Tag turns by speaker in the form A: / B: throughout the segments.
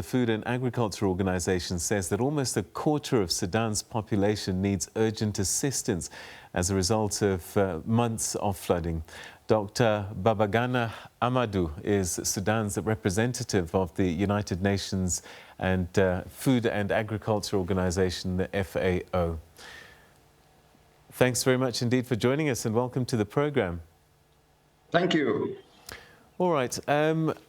A: The Food and Agriculture Organization says that almost a quarter of Sudan's population needs urgent assistance as a result of months of flooding. Dr. Babagana Ahmadu is Sudan's representative of the United Nations and Food and Agriculture Organization, the FAO. Thanks very much indeed for joining us and welcome to the program.
B: Thank you.
A: All right.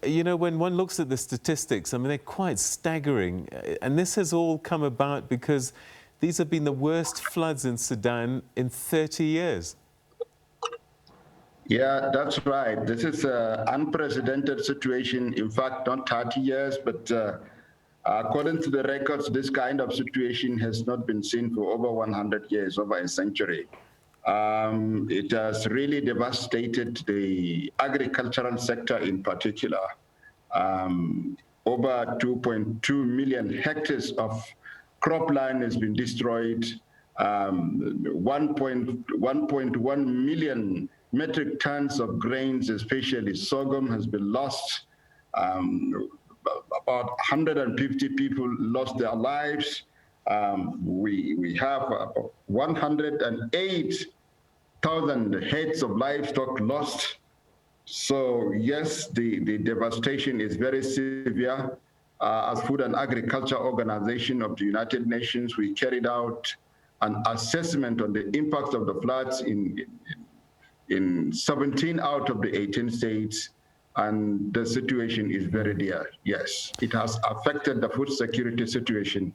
A: You know, when one looks at the statistics, I mean, they're quite staggering. And this has all come about because these have been the worst floods in Sudan in 30 years.
B: Yeah, that's right. This is an unprecedented situation. In fact, not 30 years, but according to the records, this kind of situation has not been seen for over 100 years, over a century. It has really devastated the agricultural sector in particular. Over 2.2 million hectares of cropland has been destroyed. 1.1 million metric tons of grains, especially sorghum, has been lost. About 150 people lost their lives. We have 108,000 heads of livestock lost. So yes, the devastation is very severe. As Food and Agriculture Organization of the United Nations, we carried out an assessment on the impact of the floods in 17 out of the 18 states. And the situation is very dire. Yes, it has affected the food security situation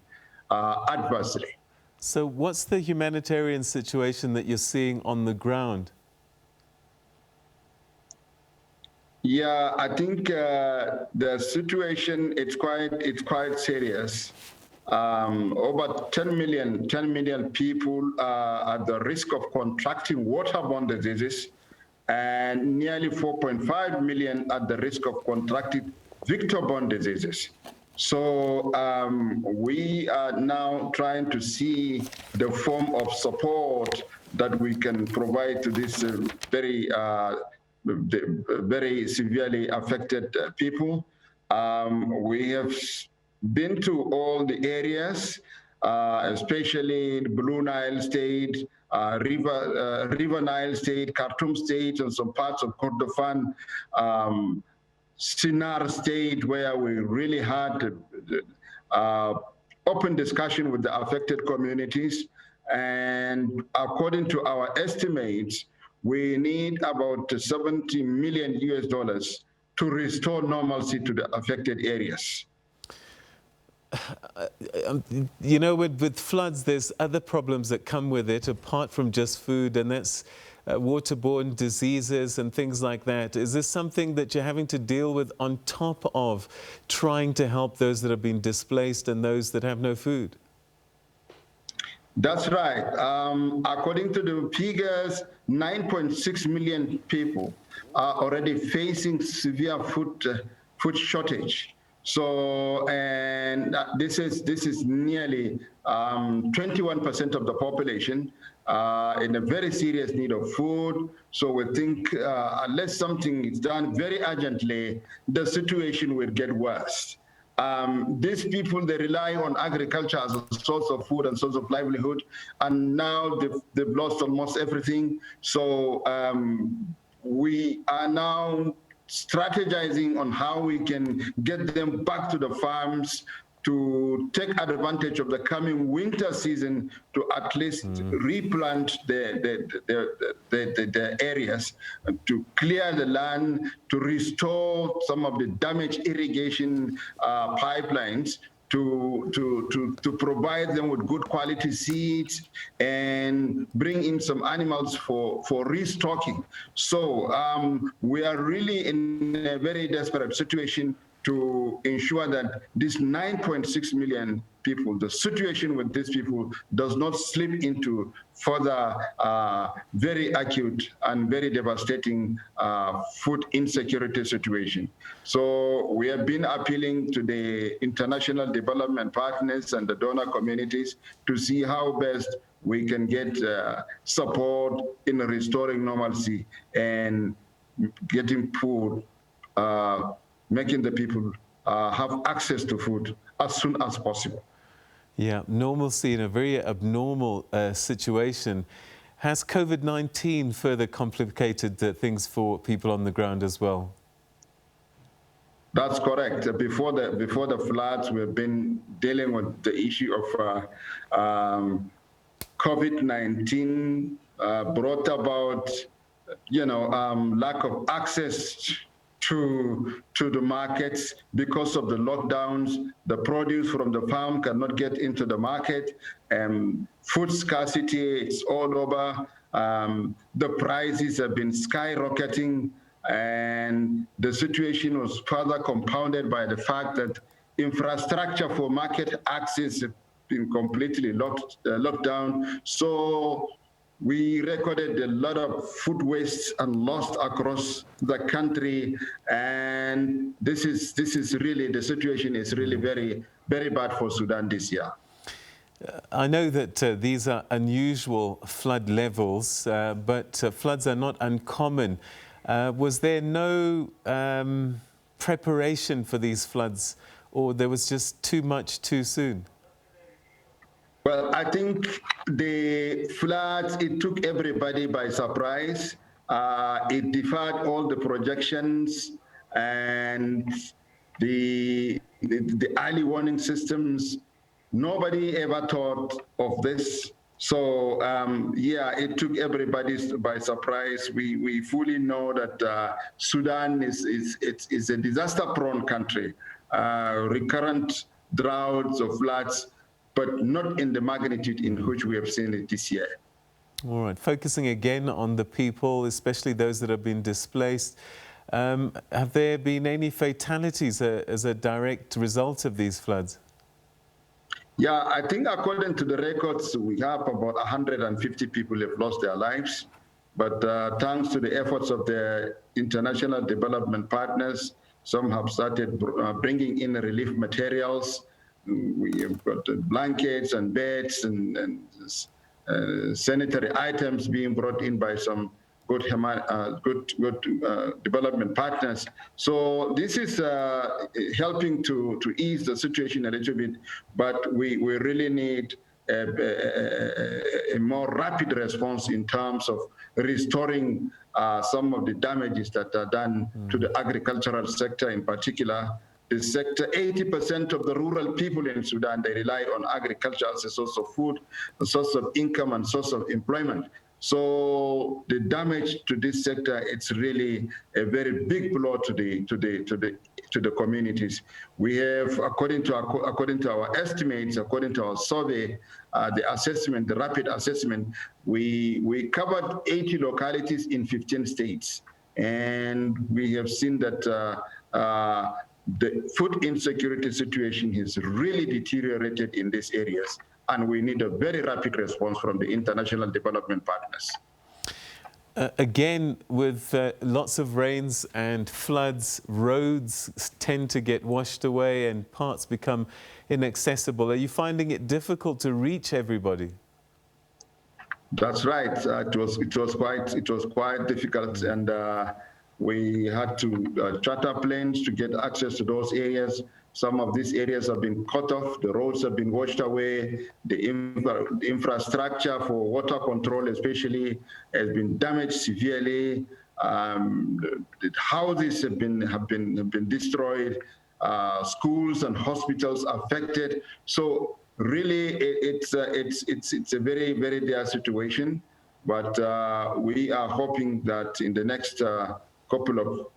B: adversely.
A: So what's the humanitarian situation that you're seeing on the ground?
B: Yeah, I think the situation, it's quite serious. Over 10 million people are at the risk of contracting waterborne diseases, and nearly 4.5 million at the risk of contracting vector-borne diseases. So we are now trying to see the form of support that we can provide to these very severely affected people. We have been to all the areas, especially the Blue Nile State, River Nile State, Khartoum State, and some parts of Kordofan, Sinar State, where we really had open discussion with the affected communities. And according to our estimates, we need about $70 million to restore normalcy to the affected areas.
A: You know, with floods, there's other problems that come with it, apart from just food, and that's waterborne diseases and things like that. Is this something that you're having to deal with on top of trying to help those that have been displaced and those that have no food?
B: That's right. According to the figures, 9.6 million people are already facing severe food shortage. So, and this is nearly 21% of the population in a very serious need of food. So we think unless something is done very urgently, the situation will get worse. These people, they rely on agriculture as a source of food and source of livelihood, and now they've lost almost everything. So we are now strategizing on how we can get them back to the farms to take advantage of the coming winter season to at least replant the areas, to clear the land, to restore some of the damaged irrigation pipelines, to provide them with good quality seeds and bring in some animals for restocking. So we are really in a very desperate situation to ensure that these 9.6 million people, the situation with these people does not slip into further very acute and very devastating food insecurity situation. So we have been appealing to the international development partners and the donor communities to see how best we can get support in restoring normalcy and getting food, making the people have access to food as soon as possible.
A: Yeah, normalcy in a very abnormal situation. Has COVID-19 further complicated things for people on the ground as well?
B: That's correct. Before the floods, we've been dealing with the issue of COVID-19 brought about, lack of access to the markets because of the lockdowns. The produce from the farm cannot get into the market. Food scarcity, it's all over. The prices have been skyrocketing, and the situation was further compounded by the fact that infrastructure for market access has been completely locked down. So we recorded a lot of food waste and loss across the country, and this is really, the situation is really very, very bad for Sudan this year.
A: I know that these are unusual flood levels, but floods are not uncommon. Was there no preparation for these floods, or there was just too much too soon?
B: Well, I think the floods, it took everybody by surprise. It defied all the projections, and the early warning systems. Nobody ever thought of this. So yeah, it took everybody by surprise. We fully know that Sudan is a disaster-prone country. Recurrent droughts or floods, but not in the magnitude in which we have seen it this year.
A: All right, focusing again on the people, especially those that have been displaced. Have there been any fatalities as a direct result of these floods?
B: Yeah, I think according to the records, we have about 150 people have lost their lives. But thanks to the efforts of the international development partners, some have started bringing in relief materials. We have got blankets and beds and sanitary items being brought in by some good development partners. So this is helping to ease the situation a little bit, but we really need a more rapid response in terms of restoring some of the damages that are done to the agricultural sector in particular. The sector, 80% of the rural people in Sudan, they rely on agriculture as a source of food, a source of income, and source of employment. So the damage to this sector, it's really a very big blow to the communities. We have, according to our estimates, according to our survey, the assessment, the rapid assessment, we covered 80 localities in 15 states, and we have seen that the food insecurity situation has really deteriorated in these areas, and we need a very rapid response from the international development partners.
A: Again, with lots of rains and floods, roads tend to get washed away and parts become inaccessible. Are you finding it difficult to reach everybody?
B: That's right. It was quite difficult, and we had to charter planes to get access to those areas. Some of these areas have been cut off, the roads have been washed away, the infrastructure for water control especially has been damaged severely. The houses have been destroyed, schools and hospitals affected. So really, it's a very, very dire situation. But we are hoping that in the next couple of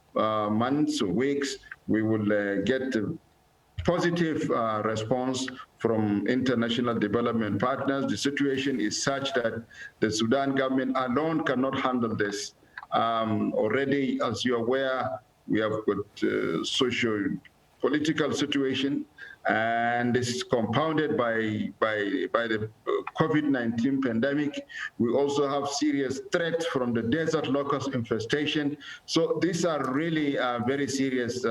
B: months or weeks, we will get a positive response from international development partners. The situation is such that the Sudan government alone cannot handle this. Already, as you're aware, we have got socio-political situation, and this is compounded by the COVID-19 pandemic. We also have serious threats from the desert locust infestation. So these are really very serious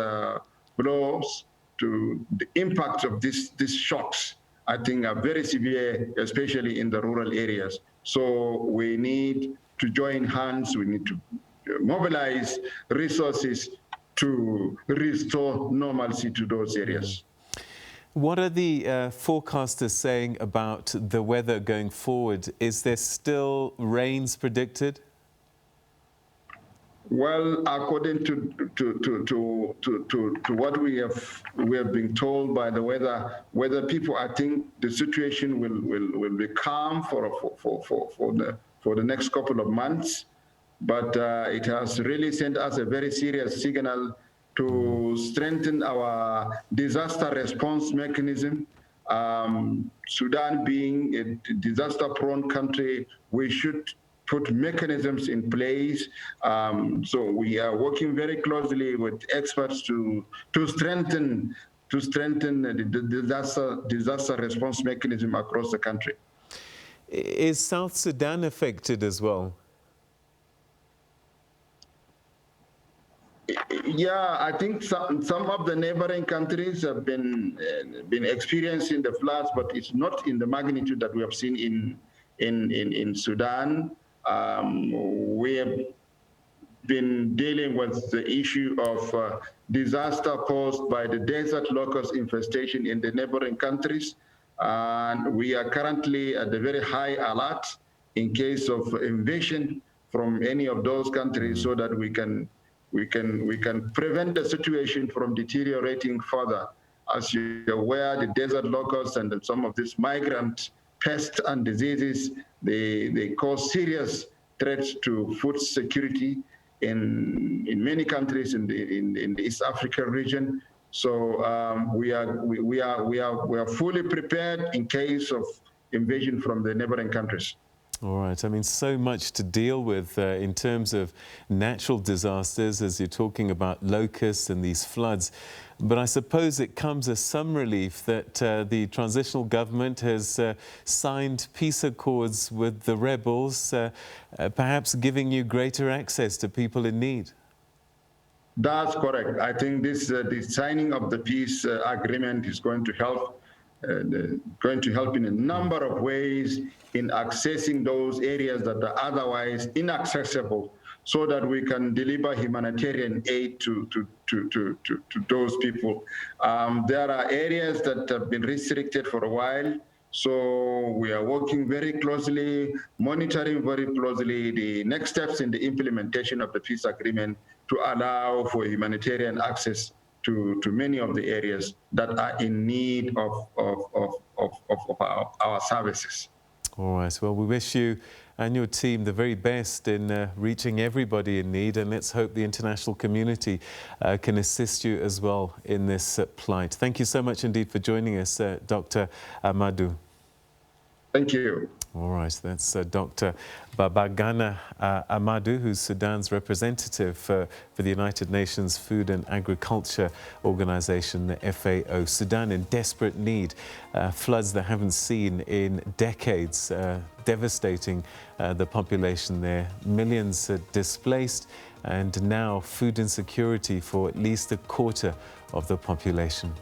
B: blows to the impact of these shocks. I think are very severe, especially in the rural areas. So we need to join hands. We need to mobilize resources to restore normalcy to those areas.
A: What are the forecasters saying about the weather going forward? Is there still rains predicted?
B: Well, according to what we have been told by the weather people, I think the situation will be calm for the next couple of months. But it has really sent us a very serious signal to strengthen our disaster response mechanism. Sudan being a disaster-prone country, we should put mechanisms in place. So we are working very closely with experts to strengthen the disaster response mechanism across the country.
A: Is South Sudan affected as well?
B: Yeah, I think some of the neighboring countries have been experiencing the floods, but it's not in the magnitude that we have seen in Sudan. We have been dealing with the issue of disaster caused by the desert locust infestation in the neighboring countries, and we are currently at the very high alert in case of invasion from any of those countries, so that we can prevent the situation from deteriorating further. As you're aware, the desert locusts and some of these migrant pests and diseases, they cause serious threats to food security in many countries in the East Africa region. So we are fully prepared in case of invasion from the neighboring countries.
A: All right. I mean, so much to deal with in terms of natural disasters, as you're talking about locusts and these floods. But I suppose it comes as some relief that the transitional government has signed peace accords with the rebels, perhaps giving you greater access to people in need.
B: That's correct. I think the signing of the peace agreement is going to help in a number of ways in accessing those areas that are otherwise inaccessible, so that we can deliver humanitarian aid to those people. There are areas that have been restricted for a while, so we are working very closely, monitoring very closely the next steps in the implementation of the peace agreement to allow for humanitarian access to many of the areas that are in need of our services.
A: All right. Well, we wish you and your team the very best in reaching everybody in need, and let's hope the international community can assist you as well in this plight. Thank you so much indeed for joining us, Dr. Ahmadu.
B: Thank you.
A: All right, that's Dr. Babagana Ahmadu, who's Sudan's representative for the United Nations Food and Agriculture Organization, the FAO. Sudan in desperate need. Floods they haven't seen in decades, devastating the population there. Millions displaced, and now food insecurity for at least a quarter of the population.